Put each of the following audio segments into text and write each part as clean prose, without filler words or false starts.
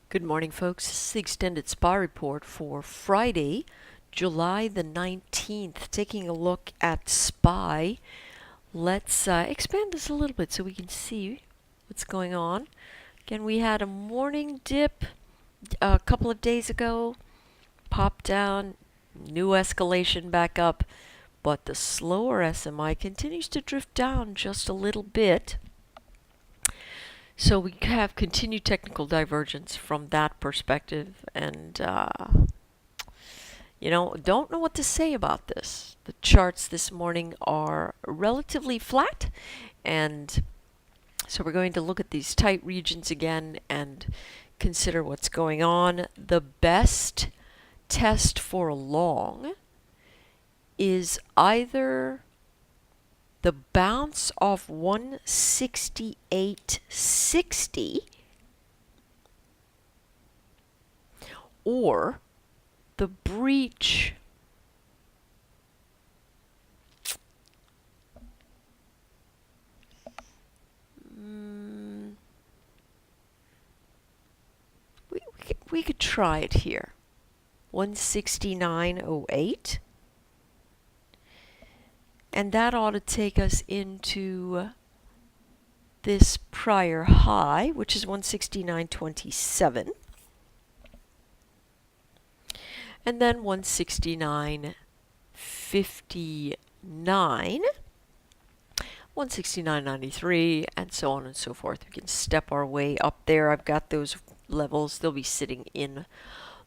Good morning, folks. This is the extended SPY report for Friday, July the 19th. Taking a look at SPY. Let's expand this a little bit so we can see what's going on. Again, we had a morning dip a couple of days ago, popped down, new escalation back up, but the slower SMI continues to drift down just a little bit. So we have continued technical divergence from that perspective, and don't know what to say about this. The charts this morning are relatively flat, and so we're going to look at these tight regions again and consider what's going on. The best test for a long is either the bounce off 168.60 or the breach we could try it here. 169.08. And that ought to take us into this prior high, which is 169.27. And then 169.59, 169.93, and so on and so forth. We can step our way up there. I've got those levels. They'll be sitting in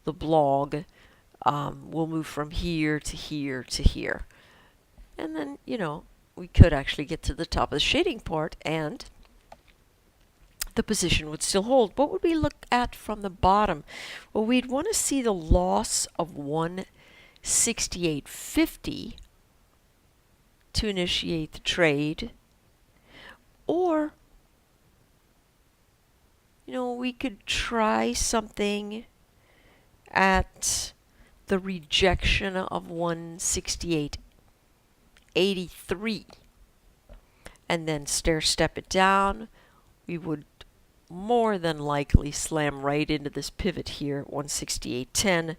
the blog. We'll move from here to here to here. And then, we could actually get to the top of the shading part and the position would still hold. What would we look at from the bottom? Well, we'd want to see the loss of 168.50 to initiate the trade. Or, we could try something at the rejection of 168.83 and then stair step it down. We would more than likely slam right into this pivot here at 168.10,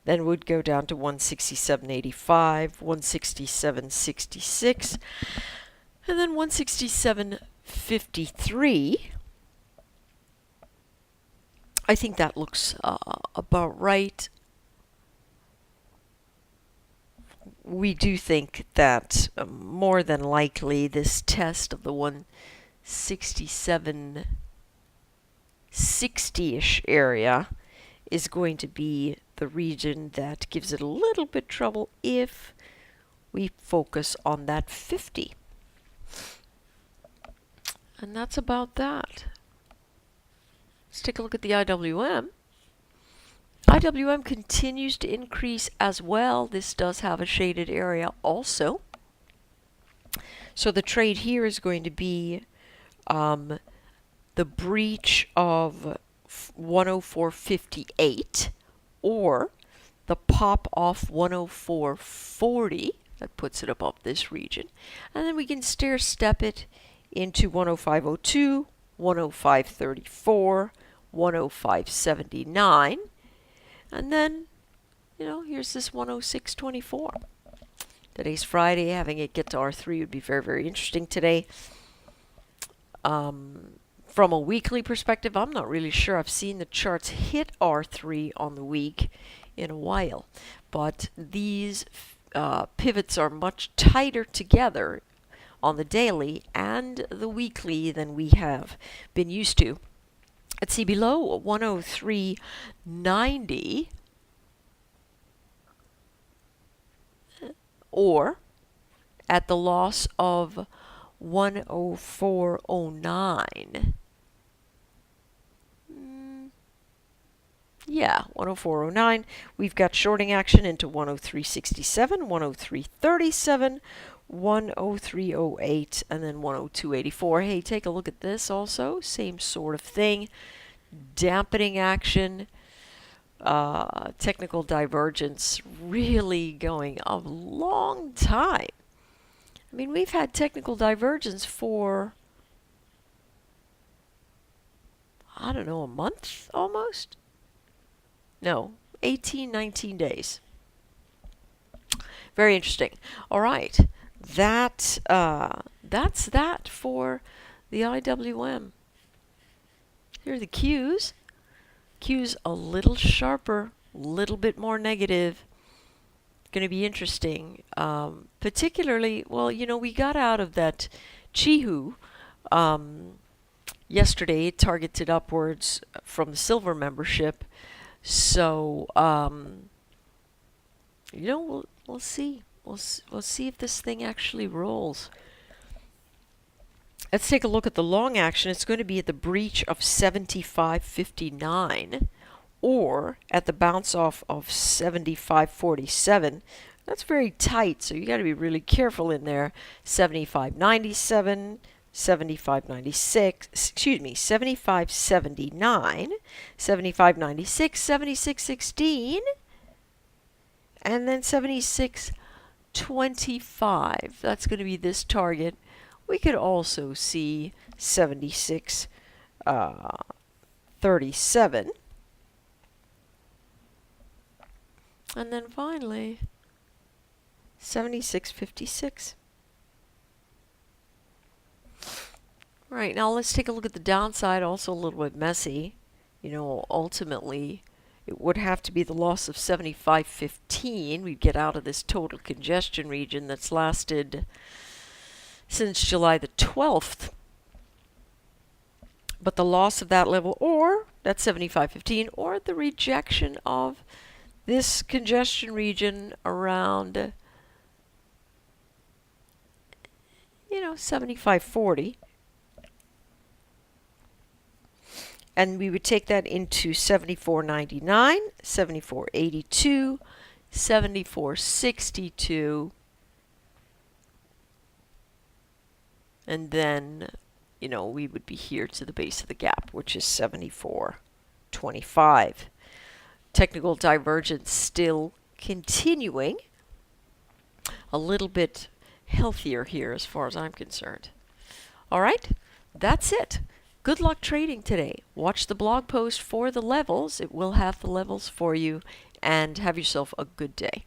then would go down to 167.85, 167.66, and then 167.53. I think that looks about right. We do think that more than likely this test of the 167.60-ish area is going to be the region that gives it a little bit trouble if we focus on that 50. And that's about that. Let's take a look at the IWM. IWM continues to increase as well. This does have a shaded area also. So the trade here is going to be the breach of 104.58 or the pop off 104.40. That puts it above this region. And then we can stair step it into 105.02, 105.34, 105.79. And then, here's this 106.24. Today's Friday. Having it get to R3 would be very, very interesting today. From a weekly perspective, I'm not really sure I've seen the charts hit R3 on the week in a while. But these pivots are much tighter together on the daily and the weekly than we have been used to. Let's see, below 103.90 or at the loss of 104.09. Yeah, 104.09. We've got shorting action into 103.67, 103.37, 103.08, and then 102.84. Hey, take a look at this also. Same sort of thing. Dampening action. Technical divergence really going a long time. I mean, we've had technical divergence for, I don't know, a month almost. No, 18, 19 days. Very interesting. All right. That's that for the IWM. Here are the Qs. Qs a little sharper, a little bit more negative. Going to be interesting. Particularly, well, we got out of that Chihu yesterday. It targeted upwards from the silver membership. So, we'll see. We'll see if this thing actually rolls. Let's take a look at the long action. It's going to be at the breach of 75.59 or at the bounce off of 75.47. That's very tight, so you got to be really careful in there. 75.97, 75.96, excuse me, 75.79, 75.96, 76.16, and then 76.25. That's going to be this target. We could also see 76.37. And then finally, 76.56. Right, now let's take a look at the downside, also a little bit messy. Ultimately, it would have to be the loss of 75.15. We'd get out of this total congestion region that's lasted since July the 12th. But the loss of that level, or that 75.15, or the rejection of this congestion region around, 75.40. And we would take that into 74.99, 74.82, 74.62. And then, we would be here to the base of the gap, which is 74.25. Technical divergence still continuing. A little bit healthier here as far as I'm concerned. All right, that's it. Good luck trading today. Watch the blog post for the levels. It will have the levels for you. And have yourself a good day.